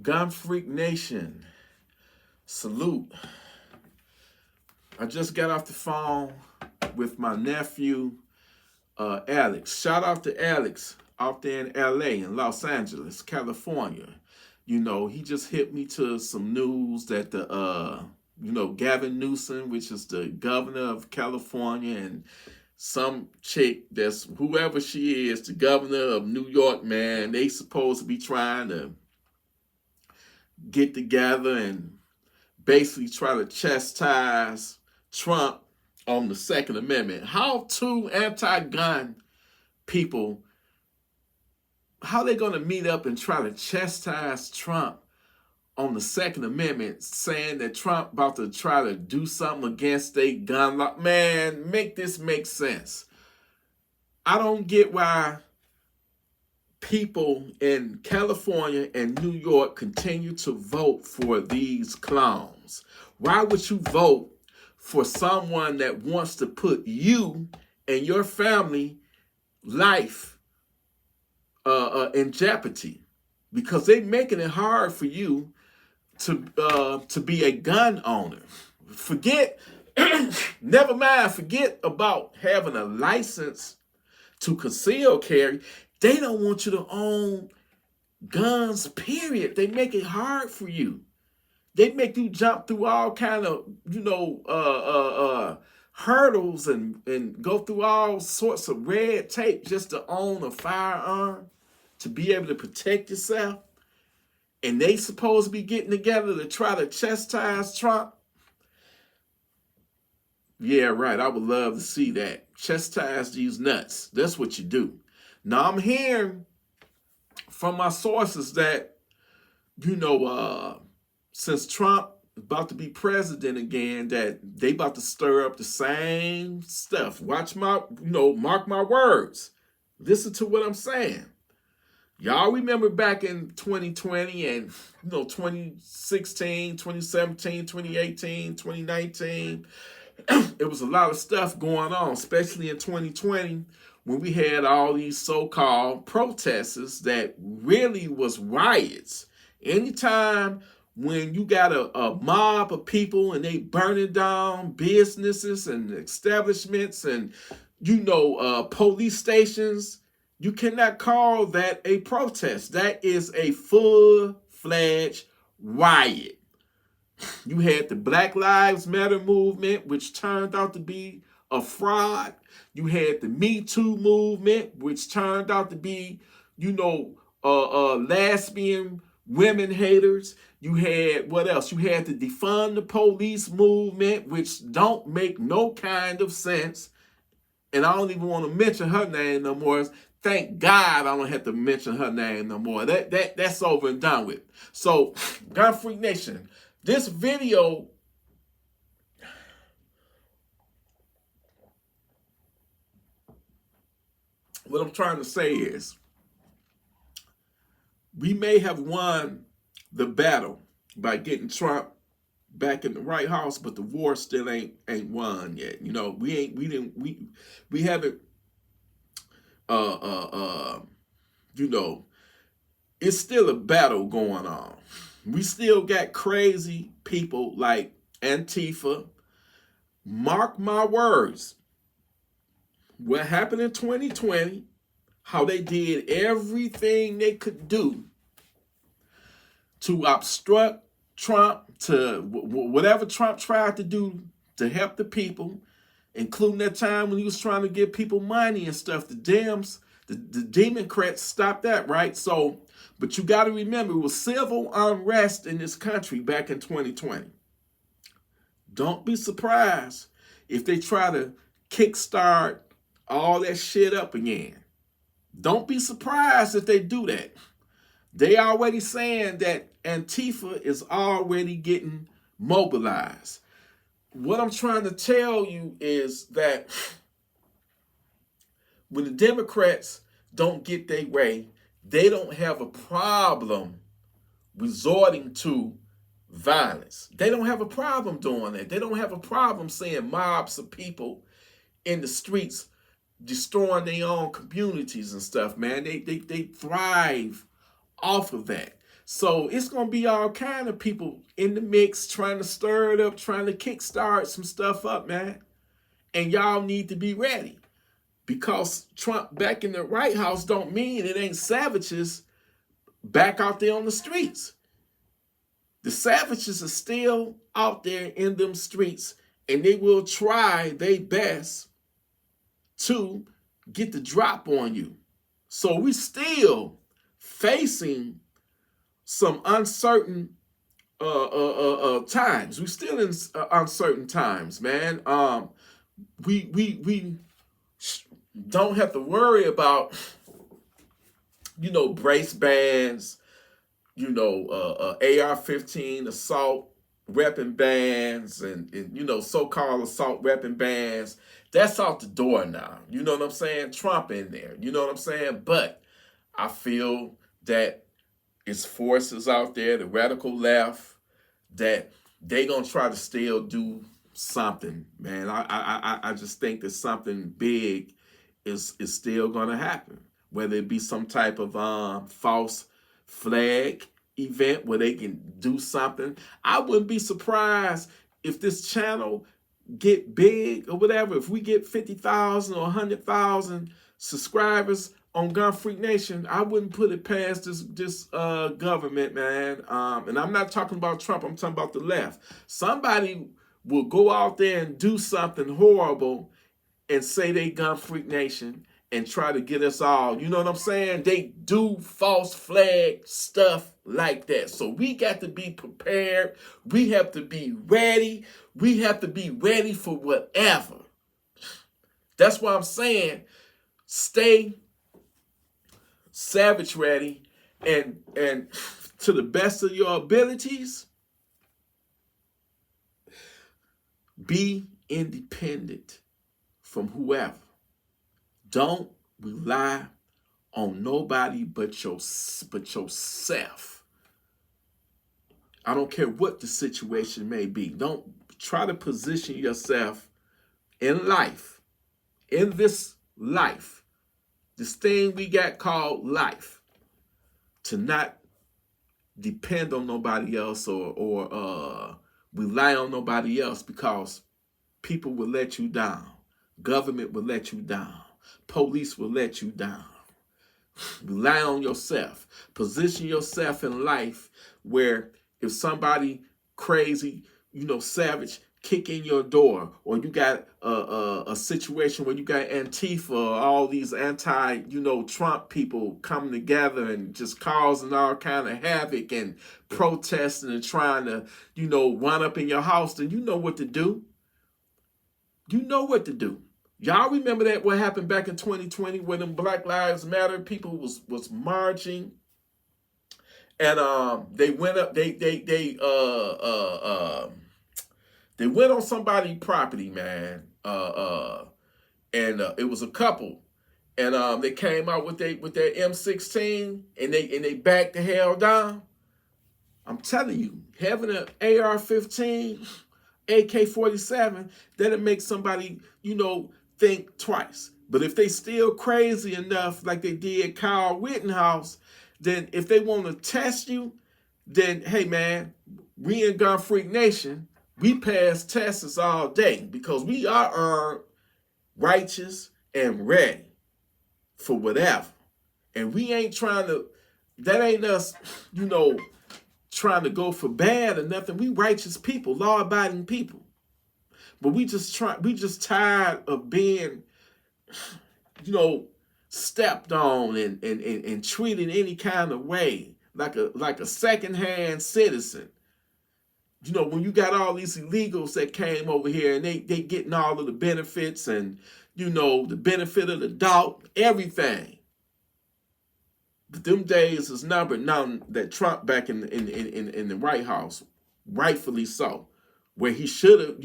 Gunfreaknation Salute. I just got off the phone with my nephew, Alex. Shout out to Alex out there in LA, in Los Angeles, California. You know, he just hit me to some news that Gavin Newsom, which is the governor of California, and some chick that's whoever she is, the governor of New York, man, they supposed to be trying to get together and basically try to chastise Trump on the Second Amendment. How two anti-gun people, how they going to meet up and try to chastise Trump on the Second Amendment, saying that Trump about to try to do something against a gun law? Man, make this make sense. I don't get why people in California and New York continue to vote for these clowns. Why would you vote for someone that wants to put you and your family life in jeopardy? Because they're making it hard for you to be a gun owner. Forget about having a license to conceal carry. They don't want you to own guns, period. They make it hard for you. They make you jump through all kind of, hurdles and go through all sorts of red tape just to own a firearm, to be able to protect yourself. And they supposed to be getting together to try to chastise Trump. Yeah, right. I would love to see that. Chastise these nuts. That's what you do. Now, I'm hearing from my sources that, since Trump is about to be president again, that they about to stir up the same stuff. Mark my words. Listen to what I'm saying. Y'all remember back in 2020 and 2016, 2017, 2018, 2019, it was a lot of stuff going on, especially in 2020, when we had all these so-called protesters that really was riots. Anytime when you got a mob of people and they burning down businesses and establishments and, police stations, you cannot call that a protest. That is a full-fledged riot. You had the Black Lives Matter movement, which turned out to be a fraud. You had the Me Too movement, which turned out to be, lesbian women haters. You had, what else? You had the Defund the Police movement, which don't make no kind of sense. And I don't even want to mention her name no more. Thank God I don't have to mention her name no more. That's over and done with. So, Gunfreaknation, this video, what I'm trying to say is, we may have won the battle by getting Trump back in the White House, but the war still ain't won yet. We haven't. It's still a battle going on. We still got crazy people like Antifa. Mark my words. What happened in 2020, how they did everything they could do to obstruct Trump, to whatever Trump tried to do to help the people, including that time when he was trying to give people money and stuff. The Democrats stopped that, right? So, but you got to remember, it was civil unrest in this country back in 2020. Don't be surprised if they try to kickstart all that shit up again. Don't be surprised if they do that. They already saying that Antifa is already getting mobilized. What I'm trying to tell you is that when the Democrats don't get their way, they don't have a problem resorting to violence. They don't have a problem doing that. They don't have a problem saying mobs of people in the streets destroying their own communities and stuff, man. They thrive off of that. So it's going to be all kind of people in the mix trying to stir it up, trying to kickstart some stuff up, man. And y'all need to be ready. Because Trump back in the White House don't mean it ain't savages back out there on the streets. The savages are still out there in them streets, and they will try their best to get the drop on you. So we still facing some uncertain times. We still in uncertain times, man. We don't have to worry about, brace bands, AR-15 assault weapon bans and so-called assault weapon bans. That's out the door now. You know what I'm saying? Trump in there. You know what I'm saying? But I feel that it's forces out there, the radical left, that they gonna try to still do something, man. I just think that something big is still gonna happen. Whether it be some type of false flag event where they can do something. I wouldn't be surprised if this channel get big or whatever. If we get 50,000 or 100,000 subscribers on Gun Freak Nation, I wouldn't put it past this government, man. And I'm not talking about Trump. I'm talking about the left. Somebody will go out there and do something horrible and say they Gun Freak Nation and try to get us all, you know what I'm saying? They do false flag stuff like that. So we got to be prepared. We have to be ready. We have to be ready for whatever. That's why I'm saying stay savage ready and to the best of your abilities, be independent from whoever. Don't rely on nobody but yourself. I don't care what the situation may be. Don't try to position yourself in life, in this life, this thing we got called life, to not depend on nobody else or rely on nobody else, because people will let you down. Government will let you down. Police will let you down. Rely on yourself. Position yourself in life where if somebody crazy, savage, kick in your door, or you got a situation where you got Antifa, all these Trump people coming together and just causing all kind of havoc and protesting and trying to, run up in your house, then you know what to do. You know what to do. Y'all remember that what happened back in 2020 when them Black Lives Matter people was marching, and they went up, they went on somebody's property, man, and it was a couple, and they came out with their M16 and they backed the hell down. I'm telling you, having an AR-15, AK-47, that'll make somebody, think twice. But if they still crazy enough, like they did Kyle Rittenhouse, then if they want to test you, then hey man, we in Gun Freak Nation, we pass tests all day because we are armed, righteous, and ready for whatever. And we ain't trying to, that ain't us, trying to go for bad or nothing. We righteous people, law-abiding people. But we just tired of being, stepped on and treated any kind of way, like a second-hand citizen. When you got all these illegals that came over here and they getting all of the benefits and, the benefit of the doubt, everything. But them days is numbered now that Trump back in the White House, rightfully so, where he should have,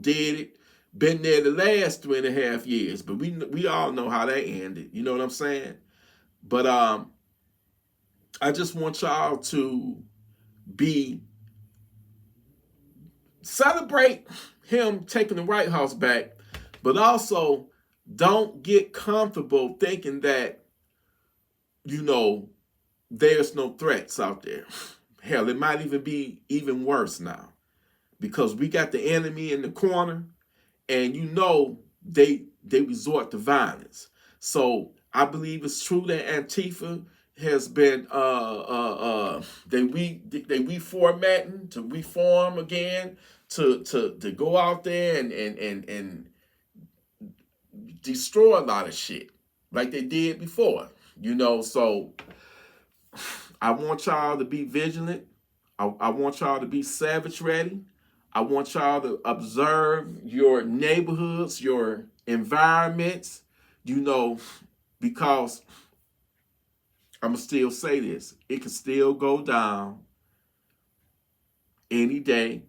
did it, been there the last 3.5 years. But we all know how that ended. You know what I'm saying? But I just want y'all to celebrate him taking the White House back, but also don't get comfortable thinking that, there's no threats out there. Hell, it might even be even worse now because we got the enemy in the corner, and they resort to violence. So I believe it's true that Antifa has been they reformatting to reform again to go out there and destroy a lot of shit like they did before. So I want y'all to be vigilant. I want y'all to be savage ready. I want y'all to observe your neighborhoods, your environments, because I'm going to still say this. It can still go down any day,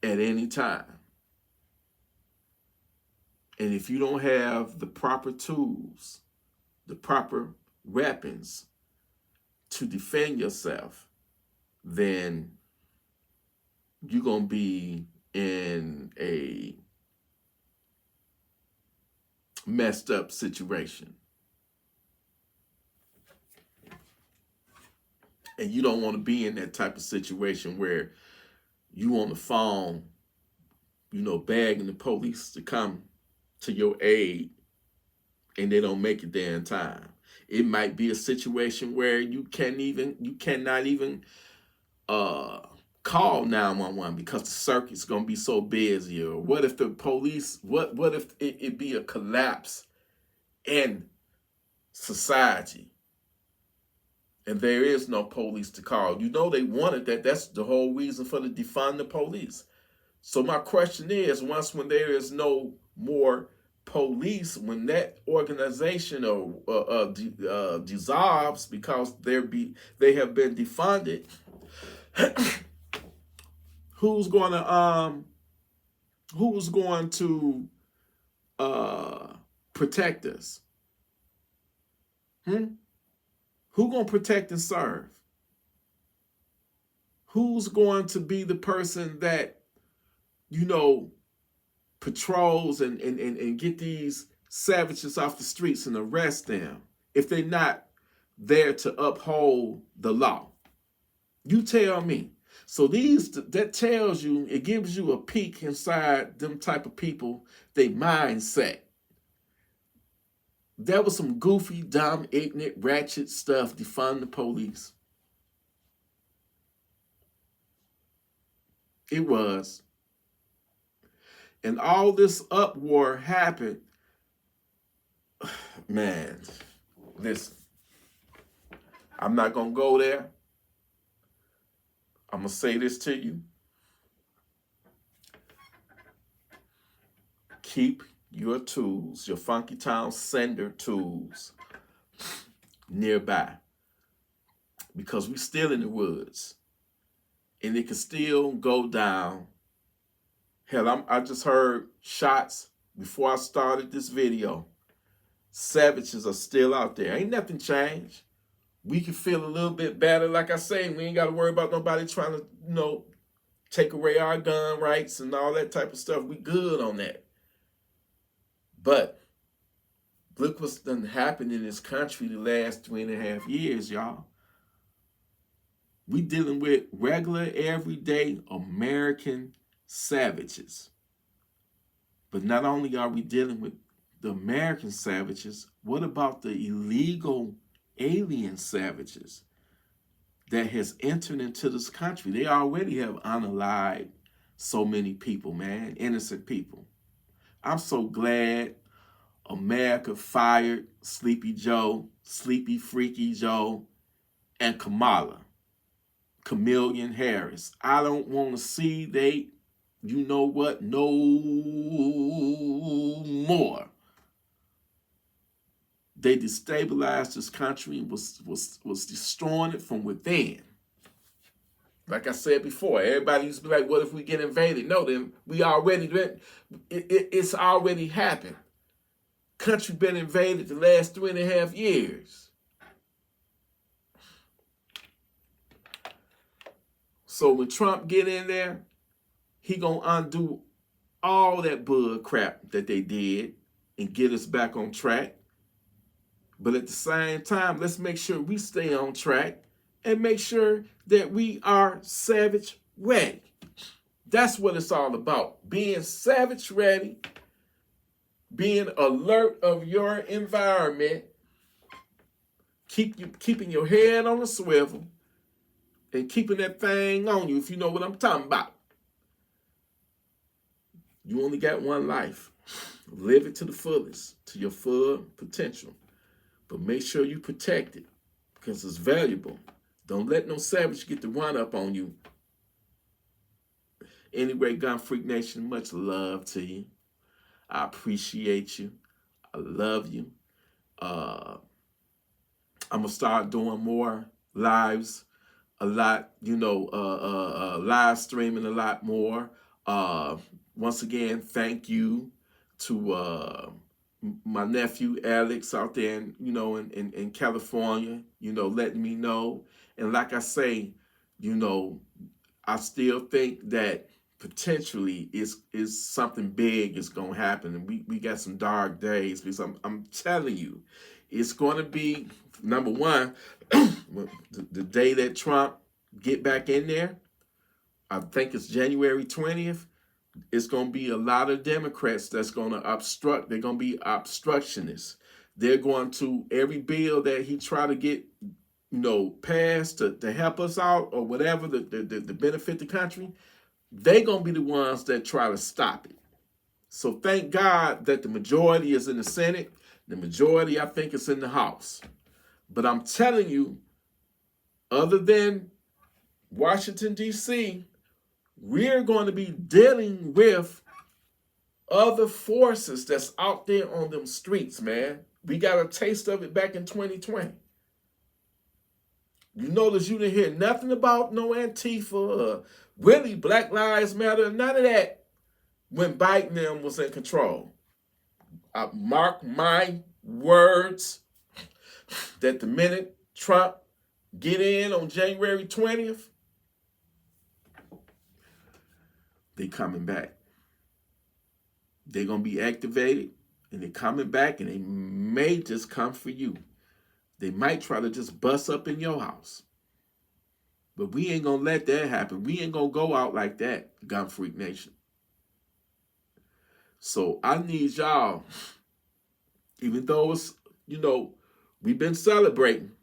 at any time. And if you don't have the proper tools, the proper weapons to defend yourself, then you're going to be in a messed up situation. And you don't want to be in that type of situation where you on the phone, begging the police to come to your aid and they don't make it there in time. It might be a situation where you cannot even call 911 because the circuit's gonna be so busy. Or what if the police? What if it be a collapse in society and there is no police to call? They wanted that. That's the whole reason for the defund the police. So my question is, when there is no more police, when that organization dissolves because they have been defunded, who's going to protect us? Who going to protect and serve? Who's going to be the person that patrols and get these savages off the streets and arrest them if they're not there to uphold the law? You tell me. So that tells you, it gives you a peek inside them type of people, their mindset. That was some goofy, dumb, ignorant, ratchet stuff, defund the police. It was. And all this uproar happened. Man, listen. I'm not going to go there. I'm going to say this to you. Keep your tools, your Funky Town sender tools, nearby. Because we're still in the woods. And it can still go down. Hell, I just heard shots before I started this video. Savages are still out there. Ain't nothing changed. We can feel a little bit better. Like I say, we ain't got to worry about nobody trying to, take away our gun rights and all that type of stuff. We good on that. But look what's done happened in this country the last 3.5 years, y'all. We dealing with regular, everyday American savages. But not only are we dealing with the American savages, what about the illegal alien savages that has entered into this country? They already have unalived so many people, man, innocent people. I'm so glad America fired Sleepy Joe, Sleepy Freaky Joe, and Chameleon Harris. I don't want to see no more. They destabilized this country and was destroying it from within. Like I said before, everybody used to be like, what if we get invaded? No, then it's already happened. Country been invaded the last 3.5 years. So when Trump get in there, he gonna undo all that bull crap that they did and get us back on track. But at the same time, let's make sure we stay on track and make sure that we are savage ready. That's what it's all about. Being savage ready, being alert of your environment, keeping your head on a swivel, and keeping that thing on you, if you know what I'm talking about. You only got one life. Live it to the fullest, to your full potential. But make sure you protect it because it's valuable. Don't let no savage get the run up on you. Anyway, Gun Freak Nation, much love to you. I appreciate you. I love you. I'm going to start doing more lives, a lot, live streaming a lot more. Once again, thank you to my nephew Alex out there in California, letting me know. And like I say, I still think that potentially is something big is gonna happen, and we got some dark days, because I'm telling you, it's gonna be number one, the day that Trump get back in there. I think it's January 20th. It's going to be a lot of Democrats that's going to obstruct. They're going to be obstructionists. They're going to, every bill that he try to get, passed to help us out or whatever, to benefit the country, they're going to be the ones that try to stop it. So thank God that the majority is in the Senate. The majority, I think, is in the House. But I'm telling you, other than Washington, D.C., we're going to be dealing with other forces that's out there on them streets, man. We got a taste of it back in 2020. You notice you didn't hear nothing about no Antifa or really Black Lives Matter, none of that when Biden them was in control. I mark my words that the minute Trump get in on January 20th, they coming back. They're going to be activated, and they're coming back, and they may just come for you. They might try to just bust up in your house. But we ain't going to let that happen. We ain't going to go out like that, Gun Freak Nation. So I need y'all, even though it's, we've been celebrating,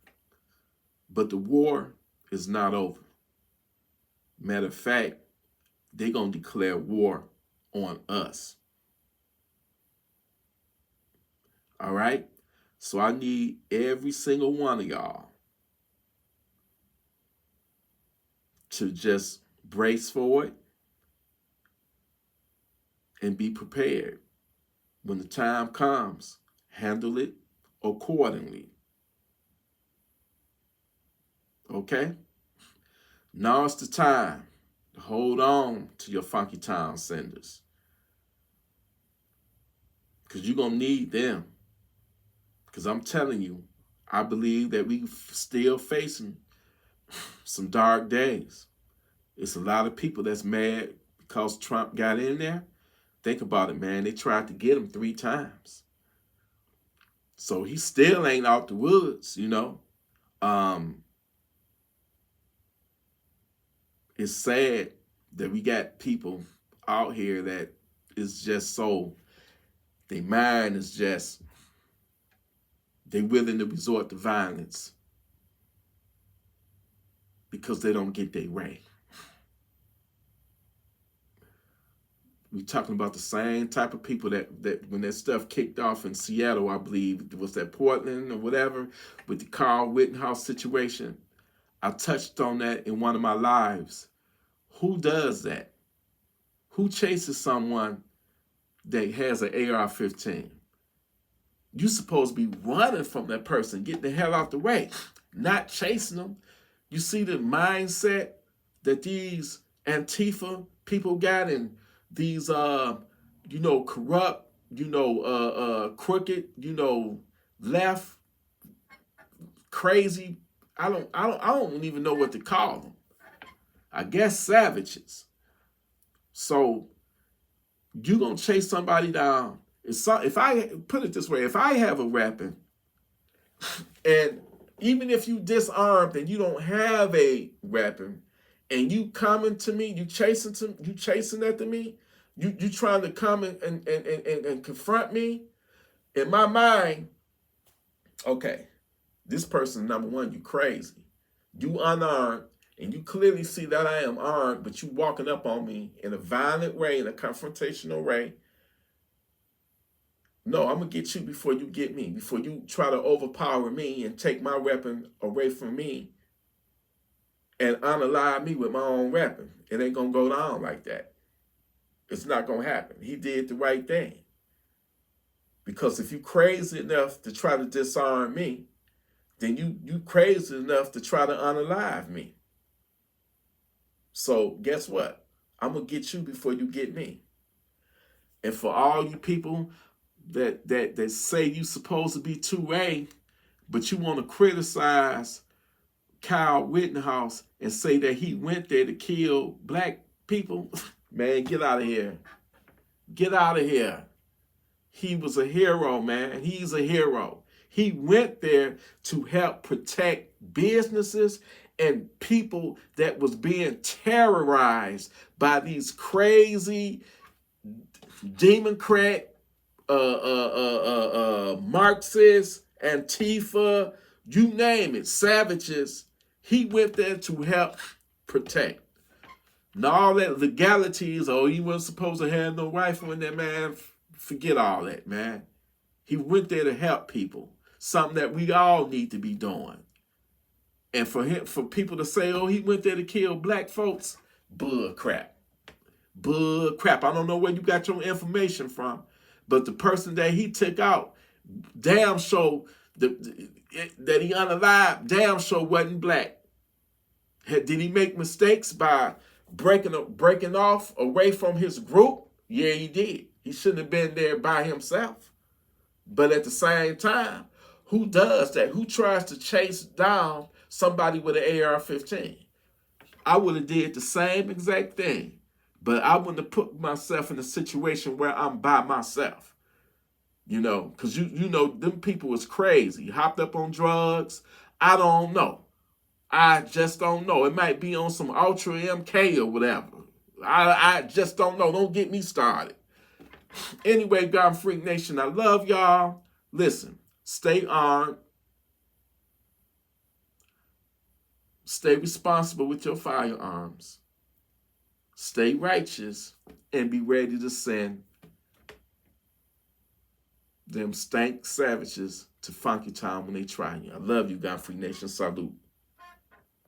but the war is not over. Matter of fact, they're going to declare war on us. All right? So I need every single one of y'all to just brace for it and be prepared. When the time comes, handle it accordingly. Okay? Now it's the time. Hold on to your Funky Town senders, because you're going to need them. Because I'm telling you, I believe that we still facing some dark days. It's a lot of people that's mad because Trump got in there. Think about it, man. They tried to get him 3 times. So he still ain't out the woods, It's sad that we got people out here that is just so, their mind is just, they willing to resort to violence because they don't get their way. We're talking about the same type of people that when that stuff kicked off in Seattle, I believe, was that Portland or whatever, with the Carl Rittenhouse situation. I touched on that in one of my lives. Who does that? Who chases someone that has an AR-15? You're supposed to be running from that person, getting the hell out the way, not chasing them. You see the mindset that these Antifa people got, and these, corrupt, crooked, left, crazy. I don't even know what to call them. I guess savages. So you're going to chase somebody down. If I put it this way, if I have a weapon And even if you disarmed and you don't have a weapon, and you coming to me, you chasing after me, you trying to come and confront me. In my mind, okay, this person, number one, you crazy. You unarmed, and you clearly see that I am armed, but you walking up on me in a violent way, in a confrontational way. No, I'm going to get you before you get me, before you try to overpower me and take my weapon away from me and unalive me with my own weapon. It ain't going to go down like that. It's not going to happen. He did the right thing. Because if you crazy enough to try to disarm me, then you crazy enough to try to unalive me. So guess what? I'm going to get you before you get me. And for all you people that say you supposed to be 2A, but you want to criticize Kyle Rittenhouse and say that he went there to kill black people, man, get out of here. Get out of here. He was a hero, man. He's a hero. He went there to help protect businesses and people that was being terrorized by these crazy Democrat, Marxists, Antifa, you name it, savages. He went there to help protect. Now all that legalities, oh, he wasn't supposed to have no rifle in there, man. Forget all that, man. He went there to help people. Something that we all need to be doing. And for people to say, oh, he went there to kill black folks, bull crap. Bull crap. I don't know where you got your information from, but the person that he took out, damn sure that he unalived, damn sure wasn't black. Did he make mistakes by breaking off away from his group? Yeah, he did. He shouldn't have been there by himself. But at the same time, who does that? Who tries to chase down somebody with an AR-15? I would have did the same exact thing. But I wouldn't have put myself in a situation where I'm by myself. You know, because you know, them people was crazy. Hopped up on drugs. I don't know. I just don't know. It might be on some Ultra MK or whatever. I just don't know. Don't get me started. Anyway, Gunfreak Nation, I love y'all. Listen, stay armed. Stay responsible with your firearms. Stay righteous and be ready to send them stank savages to Funky Town when they try you. I love you, Gunfreaknation Salute.